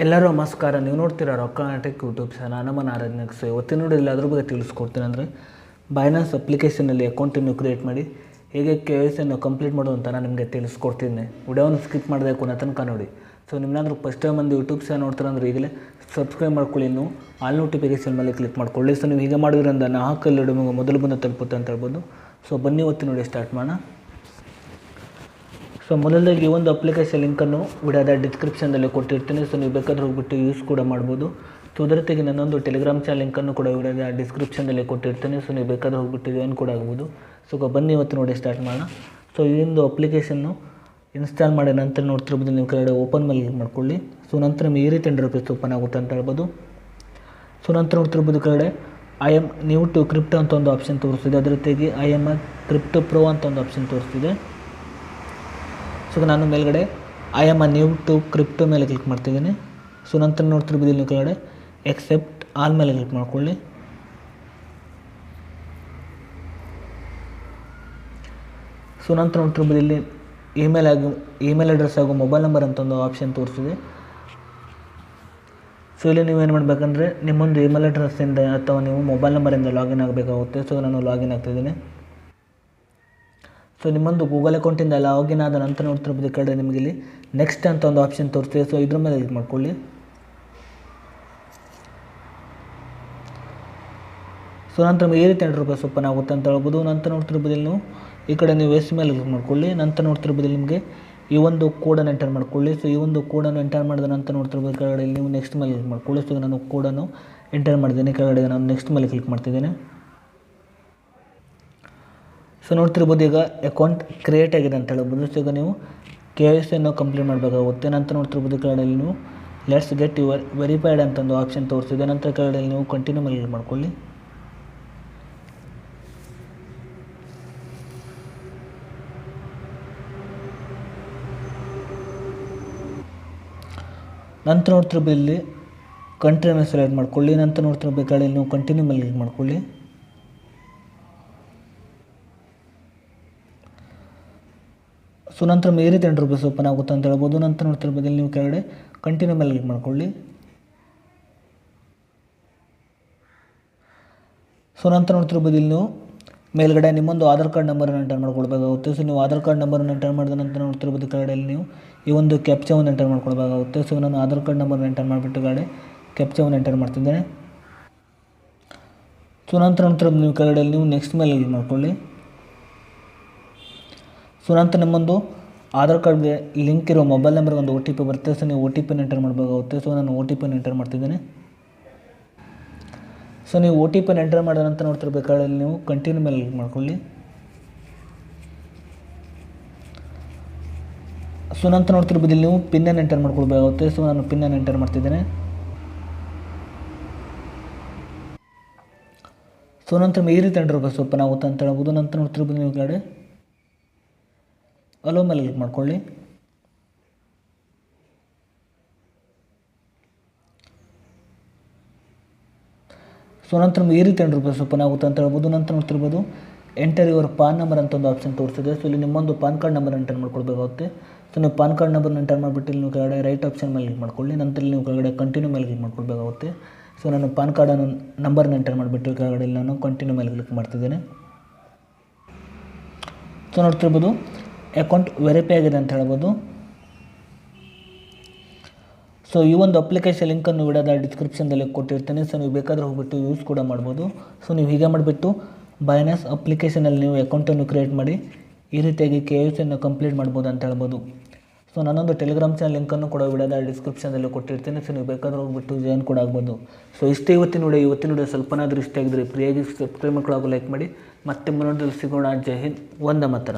ಎಲ್ಲರೂ ನಮಸ್ಕಾರ. ನೀವು ನೋಡ್ತೀರಾ ರೊಕ್ಕ ಟೆಕ್ ಯೂಟ್ಯೂಬ್ ಚಾನಲ್. ನಮ್ಮ ನಾರಾಯಣಕ್ಕೆ ಸೊ ಇವತ್ತಿನ ನೋಡಿಲ್ಲ ಅದ್ರ ಬಗ್ಗೆ ತಿಳಿಸ್ಕೊಡ್ತೀನಿ. ಅಂದರೆ ಬೈನಾನ್ಸ್ ಅಪ್ಲಿಕೇಶನಲ್ಲಿ ಅಕೌಂಟನ್ನು ಕ್ರಿಯೇಟ್ ಮಾಡಿ ಹೇಗೆ KYC ಕಂಪ್ಲೀಟ್ ಮಾಡೋದು ಅಂತ ನಾನು ನಿಮಗೆ ತಿಳಿಸ್ಕೊಡ್ತೀನಿ. ವಿಡಿಯೋವನ್ನು ಸ್ಕಿಪ್ ಮಾಡದೆ ಕೊನೆ ತನಕ ನೋಡಿ. ಸೊ ನಿಮ್ಮನ್ನಾದ್ರೂ ಫಸ್ಟ್ ಟೈಮ್ ಒಂದು ಯೂಟ್ಯೂಬ್ ಚಾನಲ್ ನೋಡ್ತಾರೆ ಅಂದರೆ ಈಗಲೇ ಸಬ್ಸ್ಕ್ರೈಬ್ ಮಾಡ್ಕೊಳ್ಳಿ, ಇನ್ನು ಆಲ್ ನೋಟಿಫಿಕೇಷನ್ ಮೇಲೆ ಕ್ಲಿಕ್ ಮಾಡ್ಕೊಳ್ಳಿ. ಸೊ ನೀವು ಹೀಗೆ ಮಾಡೋದ್ರಿಂದ ನಾ ಹಾಕಲ್ಲಿ ನಿಮಗೆ ಮೊದಲು ಬಂದು ತಲುಪುತ್ತೆ ಅಂತ ಹೇಳ್ಬೋದು. ಸೊ ಬನ್ನಿ ಇವತ್ತಿನ ನೋಡಿ ಸ್ಟಾರ್ಟ್ ಮಾಡೋಣ. ಸೊ ಮೊದಲದಾಗಿ ಈ ಒಂದು ಅಪ್ಲಿಕೇಶನ್ ಲಿಂಕನ್ನು ವಿಡಿಯೋದ ಡಿಸ್ಕ್ರಿಪ್ಷನ್ದಲ್ಲಿ ಕೊಟ್ಟಿರ್ತೀನಿ. ಸೊ ನೀವು ಬೇಕಾದ್ರೆ ಹೋಗ್ಬಿಟ್ಟು ಯೂಸ್ ಕೂಡ ಮಾಡ್ಬೋದು. ಸೊ ಅದರ ಜೊತೆಗೆ ನನ್ನೊಂದು ಟೆಲಿಗ್ರಾಮ್ ಚಾನಲ್ ಲಿಂಕನ್ನು ಕೂಡ ವಿಡಿಯೋದ ಡಿಸ್ಕ್ರಿಪ್ಷನ್ದಲ್ಲಿ ಕೊಟ್ಟಿರ್ತೀನಿ. ಸೊ ನೀವು ಬೇಕಾದ್ರೆ ಹೋಗ್ಬಿಟ್ಟು ಜಾಯಿನ್ ಕೂಡ ಆಗ್ಬೋದು. ಸೊ ಬನ್ನಿ ಇವತ್ತು ನೋಡಿ ಸ್ಟಾರ್ಟ್ ಮಾಡೋಣ. ಸೊ ಈ ಒಂದು ಅಪ್ಲಿಕೇಶನ್ನು ಇನ್ಸ್ಟಾಲ್ ಮಾಡಿ ನಂತರ ನೋಡ್ತಿರ್ಬೋದು. ನೀವು ಕೆಳಗಡೆ ಓಪನ್ ಮೇಲೆ ಕ್ಲಿಕ್ ಮಾಡ್ಕೊಳ್ಳಿ. ಸೊ ನಂತರ ನಿಮಗೆ ಈ ರೀತಿ ಇಂಟರ್ಫೇಸ್ ಓಪನ್ ಆಗುತ್ತೆ ಅಂತ ಹೇಳ್ಬೋದು. ಸೊ ನಂತರ ನೋಡ್ತಿರ್ಬೋದು ಕೆಳಗಡೆ I am new to crypto ಅಂತ ಒಂದು ಆಪ್ಷನ್ ತೋರಿಸ್ತಿದೆ. ಅದರ ಜೊತೆಗೆ ಐ ಎಮ್ ಕ್ರಿಪ್ಟೋ ಪ್ರೋ ಅಂತ ಒಂದು ಆಪ್ಷನ್ ತೋರಿಸ್ತಿದೆ. ಸೊ ನಾನು ಮೇಲ್ಗಡೆ I am new to crypto ಮೇಲೆ ಕ್ಲಿಕ್ ಮಾಡ್ತಿದ್ದೀನಿ. ಸೊ ನಂತರ ನೋಡ್ತಿರ್ಬೋದು ಇಲ್ಲಿ ಕೆಳಗಡೆ ಎಕ್ಸೆಪ್ಟ್ ಆಲ್ ಮೇಲೆ ಕ್ಲಿಕ್ ಮಾಡ್ಕೊಳ್ಳಿ. ಸೊ ನಂತರ ನೋಡ್ತಿರ್ಬೋದು ಇಲ್ಲಿ ಇಮೇಲ್ ಅಡ್ರೆಸ್ ಹಾಗೂ ಮೊಬೈಲ್ ನಂಬರ್ ಅಂತ ಒಂದು ಆಪ್ಷನ್ ತೋರಿಸಿದೆ. ಸೊ ಇಲ್ಲಿ ನೀವೇನು ಮಾಡಬೇಕಂದ್ರೆ ನಿಮ್ಮೊಂದು ಇಮೇಲ್ ಅಡ್ರೆಸ್ಸಿಂದ ಅಥವಾ ನೀವು ಮೊಬೈಲ್ ನಂಬರಿಂದ ಲಾಗಿನ್ ಆಗಬೇಕಾಗುತ್ತೆ. ಸೊ ನಾನು ಲಾಗಿನ್ ಆಗ್ತಿದ್ದೀನಿ. ಸೊ ನಿಮ್ಮೊಂದು ಗೂಗಲ್ ಅಕೌಂಟಿಂದ ಲಾಗಿನ್ ಆದ ನಂತರ ನೋಡ್ತಿರ್ಬೋದು ಕಡೆ ನಿಮಗೆ ಇಲ್ಲಿ ನೆಕ್ಸ್ಟ್ ಅಂತ ಒಂದು ಆಪ್ಷನ್ ತೋರಿಸ್ತೀವಿ. ಸೊ ಇದ್ರ ಮೇಲೆ ಕ್ಲಿಕ್ ಮಾಡ್ಕೊಳ್ಳಿ. ಸೊ ನಂತರ ಈ ರೀತಿ ಇಂಟರ್ಫೇಸ್ ಓಪನ್ ಆಗುತ್ತೆ ಅಂತ ಹೇಳ್ಬೋದು. ನಂತರ ನೋಡ್ತಿರ್ಬೋದು ಇಲ್ಲಿ ನೀವು ಈ ಕಡೆ ನೀವು ಎಸ್ ಮೇಲೆ ಕ್ಲಿಕ್ ಮಾಡ್ಕೊಳ್ಳಿ. ನಂತರ ನೋಡ್ತಿರ್ಬೋದು ನಿಮಗೆ ಈ ಒಂದು ಕೋಡನ್ನು ಎಂಟರ್ ಮಾಡ್ಕೊಳ್ಳಿ. ಸೊ ಈ ಒಂದು ಕೋಡನ್ನು ಎಂಟರ್ ಮಾಡಿದ ನಂತರ ನೋಡ್ತಿರ್ಬೋದು ಕೆಳಗಡೆ ನೀವು ನೆಕ್ಸ್ಟ್ ಮೇಲೆ ಕ್ಲಿಕ್ ಮಾಡ್ಕೊಳ್ಳಿ. ಸೊ ನಾನು ಕೋಡನ್ನು ಎಂಟರ್ ಮಾಡಿದ್ದೀನಿ. ಕೆಳಗಡೆ ನಾನು ನೆಕ್ಸ್ಟ್ ಮೇಲೆ ಕ್ಲಿಕ್ ಮಾಡ್ತಿದ್ದೀನಿ. ಸೊ ನೋಡ್ತಿರ್ಬೋದು ಈಗ ಅಕೌಂಟ್ ಕ್ರಿಯೇಟ್ ಆಗಿದೆ ಅಂತ ಹೇಳ್ಬೋದು. ಸೊ ಈಗ ನೀವು KYC ಕಂಪ್ಲೀಟ್ ಮಾಡಬೇಕಾಗುತ್ತೆ. ನಂತರ ನೋಡ್ತಿರ್ಬೋದು ಕೆಳಗಡೆ ನೀವು ಲೆಟ್ಸ್ ಗೆಟ್ ಯುವರ್ ವೆರಿಫೈಡ್ ಅಂತ ಒಂದು ಆಪ್ಷನ್ ತೋರಿಸಿದೆ. ನಂತರ ಕೆಳಗಡೆ ನೀವು ಕಂಟಿನ್ಯೂ ಮೇಲೆ ಕ್ಲಿಕ್ ಮಾಡ್ಕೊಳ್ಳಿ. ನಂತರ ನೋಡ್ತಿರ್ಬೋದು ಇಲ್ಲಿ ಕಂಟ್ರಿಯನ್ನು ಸೆಲೆಕ್ಟ್ ಮಾಡ್ಕೊಳ್ಳಿ. ನಂತರ ನೋಡ್ತಿರ್ಬೋದು ಕೆಳಗಡೆ ನೀವು ಕಂಟಿನ್ಯೂ ಮೇಲೆ ಕ್ಲಿಕ್ ಮಾಡ್ಕೊಳ್ಳಿ. ಸೊ ನಂತರ ಈ ರೀತಿ ಇಂಟರ್ಫೇಸ್ ಓಪನ್ ಆಗುತ್ತೆ ಅಂತ ಹೇಳ್ಬೋದು. ನಂತರ ನೋಡ್ತಿರ್ಬೋದು ಇಲ್ಲಿ ನೀವು ಕೆಳಗಡೆ ಕಂಟಿನ್ಯೂ ಮೇಲೆ ಕ್ಲಿಕ್ ಮಾಡ್ಕೊಳ್ಳಿ. ಸೊ ನಂತರ ನೋಡ್ತಿರ್ಬೋದು ಇಲ್ಲಿ ನೀವು ಮೇಲ್ಗಡೆ ನಿಮ್ಮೊಂದು ಆಧಾರ್ ಕಾರ್ಡ್ ನಂಬರನ್ನು ಎಂಟರ್ ಮಾಡ್ಕೊಳ್ಬೇಕಾಗುತ್ತೆ. ಸೊ ನೀವು ಆಧಾರ್ ಕಾರ್ಡ್ ನಂಬರನ್ನು ಎಂಟರ್ ಮಾಡಿದ ನಂತರ ನೋಡ್ತಿರ್ಬೋದು ಕೆಳಗಡೆ ನೀವು ಈ ಒಂದು ಕ್ಯಾಪ್ಚಾವನ್ನು ಎಂಟರ್ ಮಾಡ್ಕೊಳ್ಬೇಕಾಗುತ್ತೆ. ಸೊ ನಾನು ಆಧಾರ್ ಕಾರ್ಡ್ ನಂಬರನ್ನು ಎಂಟರ್ ಮಾಡಿಬಿಟ್ಟು ಕೆಳಗಡೆ ಕ್ಯಾಪ್ಚಾವನ್ನು ಎಂಟರ್ ಮಾಡ್ತಿದ್ದೇನೆ. ಸೊ ನಂತರ ನೋಡ್ತಿರ್ಬೋದು ನೀವು ಕೆಳಗಡೆ ನೀವು ನೆಕ್ಸ್ಟ್ ಮೇಲೆ ಕ್ಲಿಕ್ ಮಾಡ್ಕೊಳ್ಳಿ. ಸೊ ನಂತರ ನಿಮ್ಮೊಂದು ಆಧಾರ್ ಕಾರ್ಡ್ಗೆ ಲಿಂಕ್ ಇರೋ ಮೊಬೈಲ್ ನಂಬರ್ಗೆ ಒಂದು OTP ಬರುತ್ತೆ. ಸೊ ನೀವು OTPನ ಎಂಟರ್ ಮಾಡಬೇಕಾಗುತ್ತೆ. ಸೊ ನಾನು OTPನ ಎಂಟರ್ ಮಾಡ್ತಿದ್ದೀನಿ. ಸೊ ನೀವು OTPನ ಎಂಟರ್ ಮಾಡಿದ ನಂತರ ನೋಡ್ತಿರ್ಬೇಕಾದ್ರೆ ನೀವು ಕಂಟಿನ್ಯೂ ಮೇಲೆ ಕ್ಲಿಕ್ ಮಾಡ್ಕೊಳ್ಳಿ. ಸೊ ನಂತರ ನೋಡ್ತಿರ್ಬೋದು ಇಲ್ಲಿ ನೀವು ಪಿನ್ನನ್ನು ಎಂಟರ್ ಮಾಡ್ಕೊಳ್ಬೇಕಾಗುತ್ತೆ. ಸೊ ನಾನು ಪಿನ್ನನ್ನು ಎಂಟರ್ ಮಾಡ್ತಿದ್ದೇನೆ. ಸೊ ನಂತರ ಈ ರೀತಿ ಇಂಟರ್ಫೇಸ್ ಓಪನ್ ಆಗುತ್ತೆ ಅಂತ ಹೇಳ್ಬೋದು. ನಂತರ ನೋಡ್ತಿರ್ಬೋದು ನೀವು ಕಡೆ ಅಲೋ ಮೇಲೆ ಕ್ಲಿಕ್ ಮಾಡ್ಕೊಳ್ಳಿ. ಸೊ ನಂತರ ಈ ರೀತಿ ಇಂಟರ್ಫೇಸ್ ಓಪನ್ ಆಗುತ್ತೆ ಅಂತ ಹೇಳ್ಬೋದು. ನಂತರ ನೋಡ್ತಿರ್ಬೋದು ಎಂಟರ್ ಯುವರ್ ಪಾನ್ ನಂಬರ್ ಅಂತ ಒಂದು ಆಪ್ಷನ್ ತೋರಿಸಿದೆ. ಸೊ ಇಲ್ಲಿ ನಿಮ್ಮೊಂದು ಪಾನ್ ಕಾರ್ಡ್ ನಂಬರ್ ಎಂಟರ್ ಮಾಡ್ಕೊಳ್ಬೇಕಾಗುತ್ತೆ. ಸೊ ನೀವು ಪಾನ್ ಕಾರ್ಡ್ ನಂಬರ್ನ ಎಂಟರ್ ಮಾಡಿಬಿಟ್ಟು ಇಲ್ಲಿ ನೀವು ಕೆಳಗಡೆ ರೈಟ್ ಆಪ್ಷನ್ ಮೇಲೆ ಕ್ಲಿಕ್ ಮಾಡ್ಕೊಳ್ಳಿ. ನಂತರ ನೀವು ಕೆಳಗಡೆ ಕಂಟಿನ್ಯೂ ಮೇಲೆ ಕ್ಲಿಕ್ ಮಾಡ್ಕೊಳ್ಬೇಕಾಗುತ್ತೆ. ಸೊ ನಾನು ಪಾನ್ ಕಾರ್ಡನ್ನು ನಂಬರ್ನ ಎಂಟರ್ ಮಾಡಿಬಿಟ್ಟು ಕೆಳಗಡೆ ನಾನು ಕಂಟಿನ್ಯೂ ಮೇಲೆ ಕ್ಲಿಕ್ ಮಾಡ್ತಿದ್ದೇನೆ. ಸೊ ನೋಡ್ತಿರ್ಬೋದು ಅಕೌಂಟ್ ವೆರಿಫೈ ಆಗಿದೆ ಅಂತ ಹೇಳ್ಬೋದು. ಸೊ ಈ ಒಂದು ಅಪ್ಲಿಕೇಶನ್ ಲಿಂಕನ್ನು ವಿಡಿಯೋದ ಡಿಸ್ಕ್ರಿಪ್ಷನ್ದಲ್ಲಿ ಕೊಟ್ಟಿರ್ತೀನಿ. ಸೊ ನೀವು ಬೇಕಾದರೆ ಹೋಗ್ಬಿಟ್ಟು ಯೂಸ್ ಕೂಡ ಮಾಡ್ಬೋದು. ಸೊ ನೀವು ಹೀಗೆ ಮಾಡಿಬಿಟ್ಟು ಬೈನಾನ್ಸ್ ಅಪ್ಲಿಕೇಶನಲ್ಲಿ ನೀವು ಅಕೌಂಟನ್ನು ಕ್ರಿಯೇಟ್ ಮಾಡಿ ಈ ರೀತಿಯಾಗಿ KYC ಕಂಪ್ಲೀಟ್ ಮಾಡ್ಬೋದು ಅಂತ ಹೇಳ್ಬೋದು. ಸೊ ನನ್ನೊಂದು ಟೆಲಿಗ್ರಾಮ್ ಚಾನಲ್ ಲಿಂಕನ್ನು ಕೂಡ ವಿಡಿಯೋದ ಡಿಸ್ಕ್ರಿಪ್ಷನ್ದಲ್ಲಿ ಕೊಟ್ಟಿರ್ತೀನಿ. ಸೊ ನೀವು ಬೇಕಾದ್ರೆ ಹೋಗ್ಬಿಟ್ಟು ಜಾಯಿನ್ ಕೂಡ ಆಗ್ಬೋದು. ಸೊ ಇಷ್ಟೇ ಇವತ್ತಿನ ವಿಡಿಯೋ ಸ್ವಲ್ಪನಾದರೂ ಇಷ್ಟ ಆಗಿದ್ರೆ ಫ್ರೀಯಾಗಿ ಸಬ್ಸ್ಕ್ರೈಬ್ ಮಾಡ್ಕೊಳ್ಳೋ ಲೈಕ್ ಮಾಡಿ. ಮತ್ತೆ ಮುಂದೆ ಸಿಗೋಣ. ಜೈ ಹಿಂದ್, ವಂದೇ ಮಾತರಂ.